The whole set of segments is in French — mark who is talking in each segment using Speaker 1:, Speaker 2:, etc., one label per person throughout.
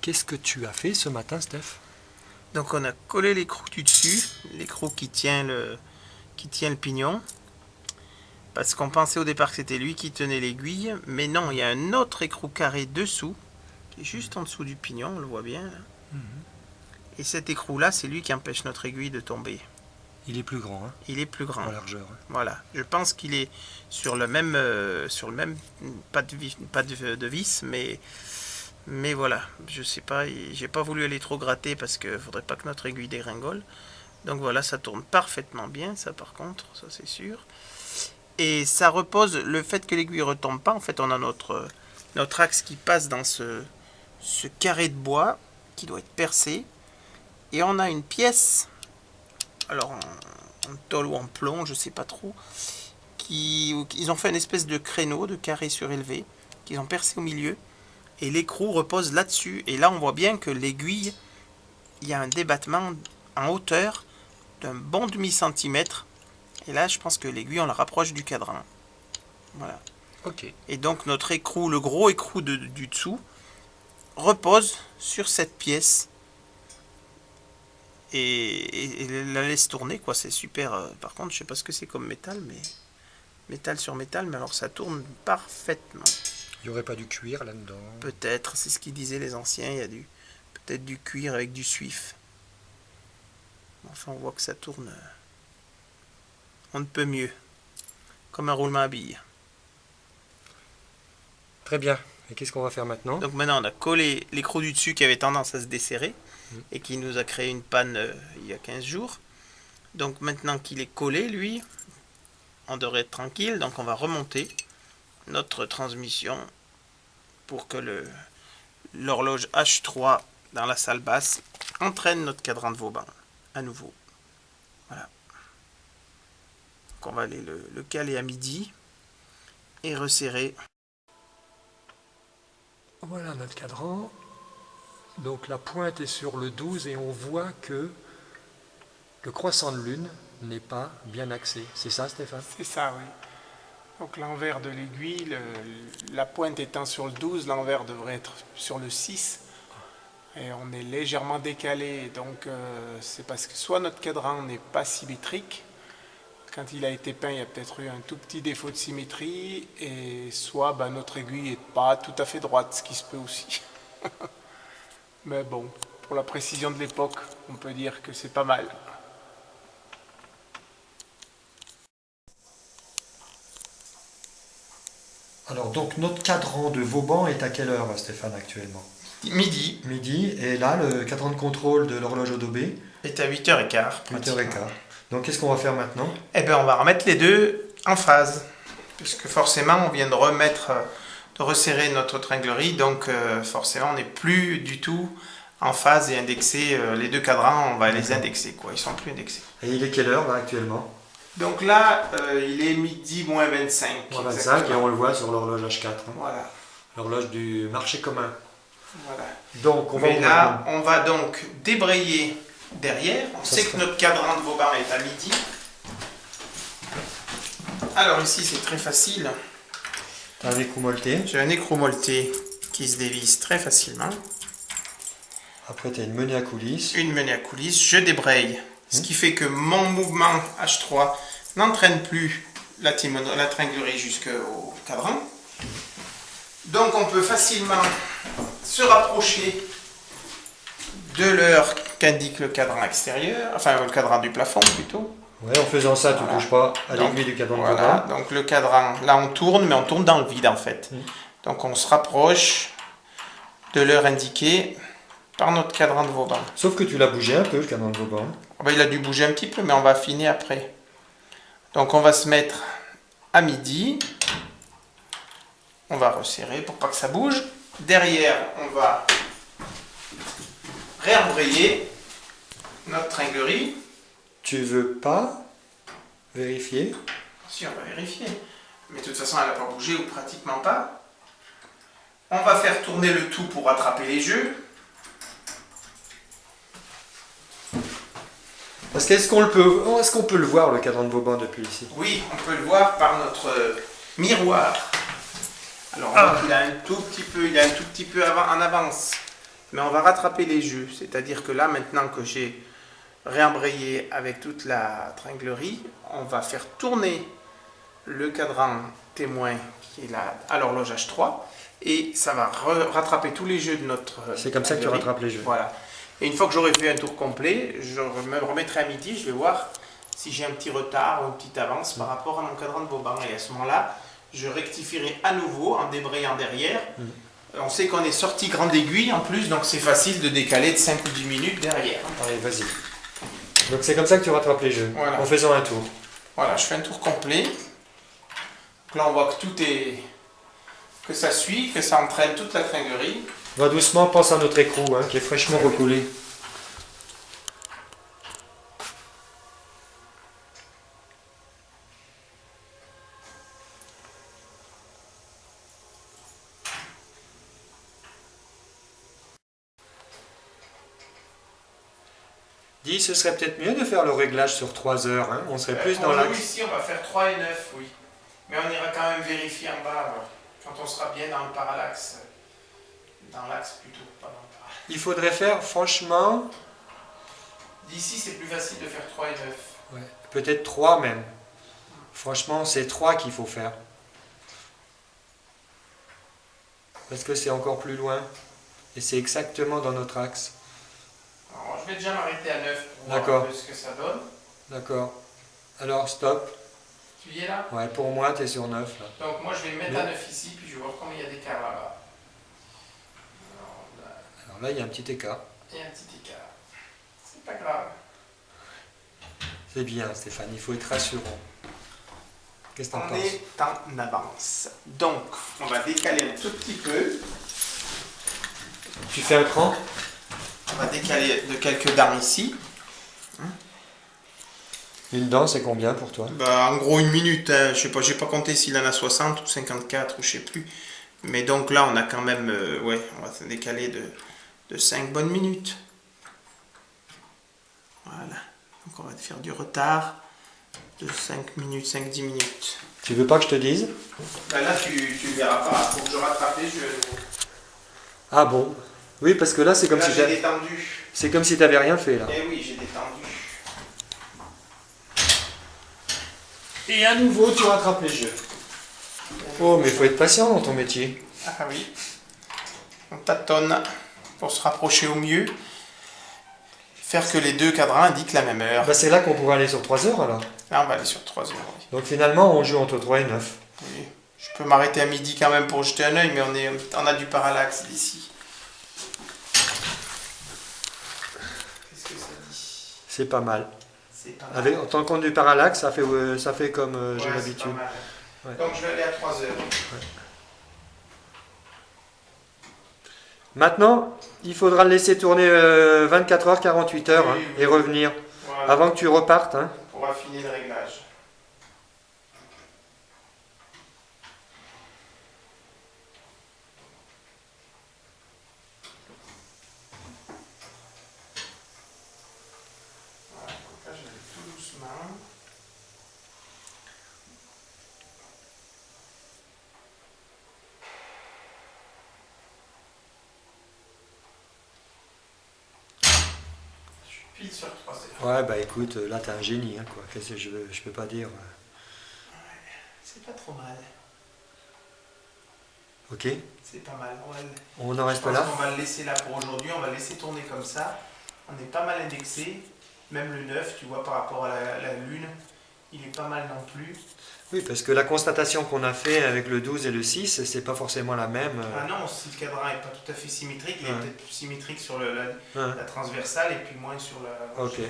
Speaker 1: Qu'est-ce que tu as fait ce matin, Steph?
Speaker 2: Donc on a collé l'écrou du dessus, l'écrou qui tient le pignon. Parce qu'on pensait au départ que c'était lui qui tenait l'aiguille. Mais non, il y a un autre écrou carré dessous, qui est juste en dessous du pignon, on le voit bien. Là. Et cet écrou-là, c'est lui qui empêche notre aiguille de tomber.
Speaker 1: Il est plus grand, hein,
Speaker 2: Il est plus grand.
Speaker 1: en largeur. Hein.
Speaker 2: Voilà. Je pense qu'il est sur le même, pas de vis, mais voilà. Je sais pas, j'ai pas voulu aller trop gratter parce qu'il faudrait pas que notre aiguille dégringole. Donc voilà, ça tourne parfaitement bien, ça par contre, ça c'est sûr. Et ça repose, le fait que l'aiguille ne retombe pas, en fait on a notre axe qui passe dans ce carré de bois qui doit être percé. Et on a une pièce, alors en tôle ou en plomb, je sais pas trop, ils ont fait une espèce de créneau, de carré surélevé, qu'ils ont percé au milieu. Et l'écrou repose là-dessus. Et là on voit bien que l'aiguille, il y a un débattement en hauteur d'un bon demi-centimètre. Et là, je pense que l'aiguille, on la rapproche du cadran. Voilà.
Speaker 1: Ok.
Speaker 2: Et donc, notre écrou, le gros écrou du dessous, repose sur cette pièce. Et la laisse tourner, quoi. C'est super. Par contre, je sais pas ce que c'est comme métal, mais métal sur métal, mais alors ça tourne parfaitement.
Speaker 1: Il n'y aurait pas du cuir là-dedans?
Speaker 2: Peut-être, c'est ce qu'ils disaient les anciens. Il y a peut-être du cuir avec du suif. Enfin, on voit que ça tourne. On ne peut mieux. Comme un roulement à billes.
Speaker 1: Très bien. Et qu'est-ce qu'on va faire maintenant?
Speaker 2: Donc maintenant, on a collé l'écrou du dessus qui avait tendance à se desserrer et qui nous a créé une panne il y a 15 jours. Donc maintenant qu'il est collé, lui, on devrait être tranquille. Donc on va remonter notre transmission pour que l'horloge H3 dans la salle basse entraîne notre cadran de Vauban à nouveau. Voilà. Donc on va aller le caler à midi et resserrer.
Speaker 1: Voilà notre cadran. Donc la pointe est sur le 12 et on voit que le croissant de lune n'est pas bien axé. C'est ça, Stéphane?
Speaker 2: C'est ça, oui. Donc l'envers de l'aiguille, la pointe étant sur le 12, l'envers devrait être sur le 6. Et on est légèrement décalé, donc c'est parce que soit notre cadran n'est pas symétrique, quand il a été peint il y a peut-être eu un tout petit défaut de symétrie, et soit notre aiguille n'est pas tout à fait droite, ce qui se peut aussi. Mais bon, pour la précision de l'époque, on peut dire que c'est pas mal.
Speaker 1: Alors donc notre cadran de Vauban est à quelle heure, Stéphane, actuellement?
Speaker 2: Midi
Speaker 1: Midi. Et là, le cadran de contrôle de l'horloge Odobé
Speaker 2: est à 8h15.
Speaker 1: 8h15. Donc qu'est-ce qu'on va faire maintenant?
Speaker 2: Eh bien, on va remettre les deux en phase, puisque forcément, on vient de resserrer notre tringlerie, donc forcément, on n'est plus du tout en phase et indexé. Les deux cadrans, on va les indexer, quoi. Ils sont plus indexés.
Speaker 1: Et il est quelle heure, là, actuellement?
Speaker 2: Donc là, il est midi moins 25.
Speaker 1: Moins 25, et on le voit sur l'horloge H4. Hein.
Speaker 2: Voilà.
Speaker 1: L'horloge du marché commun.
Speaker 2: Voilà.
Speaker 1: Donc,
Speaker 2: on va donc débrayer derrière. On sait que notre cadran de Vauban est à midi. Alors ici, c'est très facile.
Speaker 1: Tu as un écrou molleté.
Speaker 2: J'ai un écrou molleté qui se dévisse très facilement.
Speaker 1: Après, tu as une menée à coulisses.
Speaker 2: Une menée à coulisses. Je débraye. Ce qui fait que mon mouvement H3 n'entraîne plus la tringlerie jusqu'au cadran. Donc on peut facilement se rapprocher de l'heure qu'indique le cadran extérieur, enfin le cadran du plafond plutôt.
Speaker 1: Ouais, en faisant ça, tu ne touches pas à l'aiguille du cadran de Vauban.
Speaker 2: Donc le cadran, là on tourne, mais on tourne dans le vide en fait. Donc on se rapproche de l'heure indiquée par notre cadran de Vauban.
Speaker 1: Sauf que tu l'as bougé un peu, le cadran de Vauban.
Speaker 2: Il a dû bouger un petit peu, mais on va affiner après. Donc on va se mettre à midi. On va resserrer pour pas que ça bouge. Derrière, on va réembrayer notre tringlerie.
Speaker 1: Tu veux pas vérifier?
Speaker 2: Si, on va vérifier. Mais de toute façon, elle n'a pas bougé ou pratiquement pas. On va faire tourner le tout pour rattraper les jeux.
Speaker 1: Parce qu'est-ce qu'on peut le voir, le cadran de Vauban, depuis ici?
Speaker 2: Oui, on peut le voir par notre miroir. Alors, il a un tout petit peu en avance Mais on va rattraper les jeux. C'est-à-dire que là, maintenant que j'ai réembrayé avec toute la tringlerie, on va faire tourner le cadran témoin qui est là à l'horloge H3 et ça va rattraper tous les jeux de notre
Speaker 1: C'est comme ça que tu
Speaker 2: tringlerie.
Speaker 1: rattrapes les jeux.
Speaker 2: Voilà. Et une fois que j'aurai fait un tour complet, je me remettrai à midi, je vais voir si j'ai un petit retard ou une petite avance par rapport à mon cadran de Vauban. Et à ce moment-là, je rectifierai à nouveau en débrayant derrière. On sait qu'on est sorti grande aiguille en plus, donc c'est facile de décaler de 5 ou 10 minutes derrière.
Speaker 1: Allez, vas-y. Donc c'est comme ça que tu rattrapes les jeux,
Speaker 2: Voilà.
Speaker 1: en faisant un tour.
Speaker 2: Voilà, je fais un tour complet. Donc là, on voit que tout est... que ça suit, que ça entraîne toute la tringlerie.
Speaker 1: Va doucement, pense à notre écrou, qui est fraîchement recoulé. Dis, ce serait peut-être mieux de faire le réglage sur 3 heures, on serait plus dans l'axe.
Speaker 2: Ici, on va faire 3 et 9, oui. Mais on ira quand même vérifier en bas, quand on sera bien dans le parallaxe. Dans l'axe plutôt, pas dans le parallaxe.
Speaker 1: Il faudrait faire, franchement...
Speaker 2: D'ici, c'est plus facile de faire 3 et 9.
Speaker 1: Ouais, peut-être 3 même. Franchement, c'est 3 qu'il faut faire. Parce que c'est encore plus loin. Et c'est exactement dans notre axe.
Speaker 2: Alors, je vais déjà m'arrêter à 9 pour
Speaker 1: D'accord.
Speaker 2: voir un peu ce que ça donne.
Speaker 1: D'accord. Alors, stop.
Speaker 2: Tu y es là?
Speaker 1: Ouais, pour moi, tu es sur 9. Là.
Speaker 2: Donc moi, je vais me mettre à 9 ici, puis je vais voir combien il y a d'écart là-bas.
Speaker 1: Alors là, il y a un petit écart.
Speaker 2: Il y a un petit écart. C'est pas grave.
Speaker 1: C'est bien, Stéphane, il faut être rassurant. Qu'est-ce que t'en
Speaker 2: On
Speaker 1: penses?
Speaker 2: est en avance. Donc, on va décaler un tout petit peu.
Speaker 1: Tu fais un cran?
Speaker 2: On va décaler de quelques dents ici.
Speaker 1: Une dent, c'est combien pour toi?
Speaker 2: Bah, en gros, une minute. Hein. Je sais pas, j'ai pas compté s'il en a 60 ou 54 ou je sais plus. Mais donc là, on a quand même... ouais, on va se décaler de 5 bonnes minutes. Voilà. Donc on va faire du retard de 5 minutes, 5-10 minutes.
Speaker 1: Tu veux pas que je te dise?
Speaker 2: Bah là, tu ne verras pas. Faut que je rattrape les jeux.
Speaker 1: Ah bon? Oui, parce que là, c'est comme
Speaker 2: Là,
Speaker 1: si
Speaker 2: j'ai détendu.
Speaker 1: c'est comme si t'avais rien fait, là.
Speaker 2: Eh oui, j'ai détendu.
Speaker 1: Et à nouveau, tu rattrapes les jeux. Oh, mais il faut être patient dans ton métier.
Speaker 2: Ah oui. On tâtonne pour se rapprocher au mieux. Faire que les deux cadrans indiquent la même heure.
Speaker 1: Bah, c'est là qu'on pourrait aller sur 3 heures, alors.
Speaker 2: Là, on va aller sur 3 heures. Oui.
Speaker 1: Donc finalement, on joue entre 3 et 9.
Speaker 2: Oui. Je peux m'arrêter à midi quand même pour jeter un œil, mais on a du parallaxe d'ici. Qu'est-ce que ça dit?
Speaker 1: C'est pas mal.
Speaker 2: C'est pas mal.
Speaker 1: Avec, en tant qu'on du parallaxe, ça fait comme j'ai
Speaker 2: Ouais, c'est
Speaker 1: l'habitude.
Speaker 2: pas mal.
Speaker 1: Ouais.
Speaker 2: Donc je vais aller à 3 heures.
Speaker 1: Maintenant, il faudra le laisser tourner 24 heures, 48 heures
Speaker 2: Oui, oui.
Speaker 1: et revenir
Speaker 2: Voilà.
Speaker 1: avant que tu repartes.
Speaker 2: Pour affiner le réglage. Voilà, donc là je vais aller tout doucement. Je suis pile sur 3 heures.
Speaker 1: Ouais, bah écoute, là t'es un génie, quoi. Qu'est-ce que je peux pas dire.
Speaker 2: C'est pas trop mal.
Speaker 1: Ok,
Speaker 2: C'est pas mal.
Speaker 1: on en reste
Speaker 2: Je pense
Speaker 1: là.
Speaker 2: qu'on va le laisser là pour aujourd'hui. On va le laisser tourner comme ça. On est pas mal indexé. Même le 9, tu vois, par rapport à la Lune, il est pas mal non plus.
Speaker 1: Oui, parce que la constatation qu'on a fait avec le 12 et le 6, c'est pas forcément la même.
Speaker 2: Ah non, si le cadran n'est pas tout à fait symétrique, il est
Speaker 1: Ouais.
Speaker 2: peut-être plus symétrique sur la
Speaker 1: Ouais.
Speaker 2: transversale et puis moins sur la...
Speaker 1: Ok.
Speaker 2: Donc,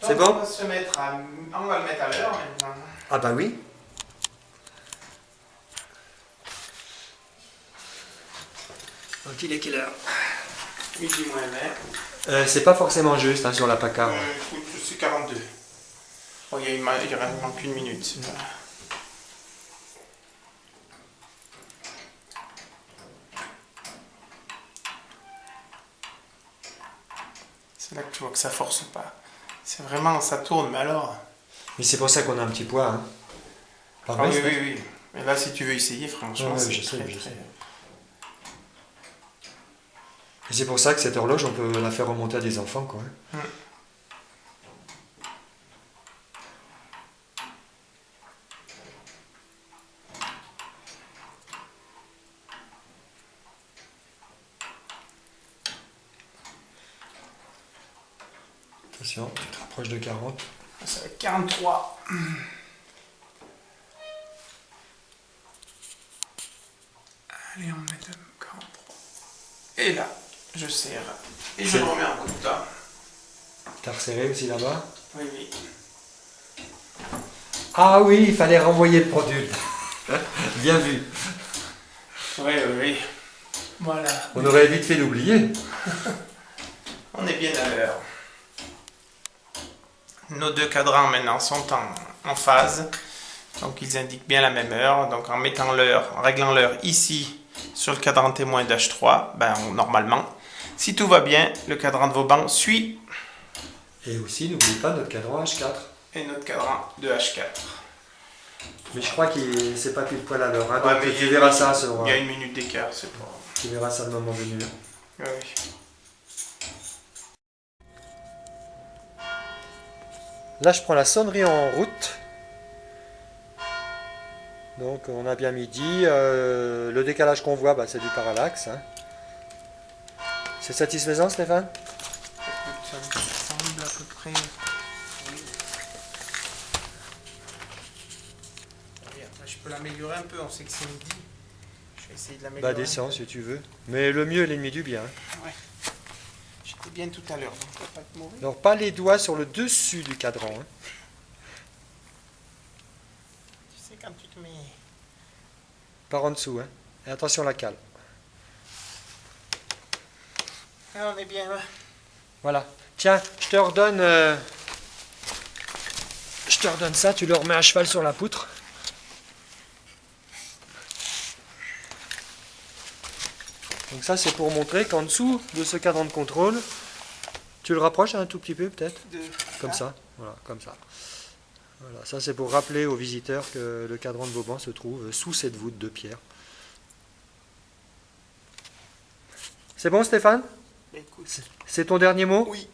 Speaker 1: C'est bon?
Speaker 2: On va se mettre à... On va le mettre à l'heure maintenant.
Speaker 1: Ah bah oui. Donc il est quelle heure?
Speaker 2: Midi moins 20.
Speaker 1: C'est pas forcément juste sur la pancarte.
Speaker 2: Écoute, c'est 42. Oh, il manque une minute. C'est pas... C'est là que tu vois que ça force pas. C'est vraiment, ça tourne, mais alors...
Speaker 1: Mais c'est pour ça qu'on a un petit poids. Pas
Speaker 2: Ah
Speaker 1: vrai,
Speaker 2: oui,
Speaker 1: Steph?
Speaker 2: oui. Mais là, si tu veux essayer, franchement,
Speaker 1: Ouais,
Speaker 2: c'est
Speaker 1: je sais,
Speaker 2: très,
Speaker 1: je
Speaker 2: très...
Speaker 1: sais. Et c'est pour ça que cette horloge, on peut la faire remonter à des enfants, quoi. Attention, tu te rapproches de 40.
Speaker 2: Ça va être 43. Allez, on met de 43. Et là, je serre. Et je remets un coup de temps.
Speaker 1: T'as resserré aussi là-bas?
Speaker 2: Oui, oui.
Speaker 1: Ah oui, il fallait renvoyer le pendule. Bien vu.
Speaker 2: Oui, oui, oui. Voilà.
Speaker 1: On aurait vite fait l'oublier.
Speaker 2: On est bien à l'heure. Nos deux cadrans maintenant sont en phase. Donc ils indiquent bien la même heure. Donc en mettant l'heure, en réglant l'heure ici sur le cadran témoin d'H3, normalement, si tout va bien, le cadran de Vauban suit.
Speaker 1: Et aussi, n'oublie pas notre cadran H4.
Speaker 2: Et notre cadran de H4.
Speaker 1: Mais je crois que c'est pas pile poil à l'heure. Hein,
Speaker 2: Ouais,
Speaker 1: donc
Speaker 2: mais
Speaker 1: tu verras ça sur.
Speaker 2: Il y a une minute d'écart, c'est pas.
Speaker 1: Tu verras ça le moment venu.
Speaker 2: Oui.
Speaker 1: Là, je prends la sonnerie en route. Donc, on a bien midi. Le décalage qu'on voit, c'est du parallaxe. Hein. C'est satisfaisant, Stéphane?
Speaker 2: Écoute, ça me semble à peu près. Oui. Je peux l'améliorer un peu, on sait que c'est midi. Je vais essayer de l'améliorer.
Speaker 1: Descends si tu veux. Mais le mieux est l'ennemi du bien. Hein.
Speaker 2: Ouais. J'étais bien tout à l'heure, donc ça va pas être mauvais.
Speaker 1: Donc, pas les doigts sur le dessus du cadran. Hein.
Speaker 2: Tu sais, quand tu te mets.
Speaker 1: Par en dessous. Hein. Et attention la cale.
Speaker 2: Ah, on est bien, ouais.
Speaker 1: Voilà. Tiens, je te redonne ça, tu le remets à cheval sur la poutre. Donc ça, c'est pour montrer qu'en dessous de ce cadran de contrôle, tu le rapproches un tout petit peu peut-être. Comme ça. Voilà, comme ça. Voilà, ça c'est pour rappeler aux visiteurs que le cadran de Vauban se trouve sous cette voûte de pierre. C'est bon, Stéphane?
Speaker 2: Écoute.
Speaker 1: C'est ton dernier mot?
Speaker 2: Oui.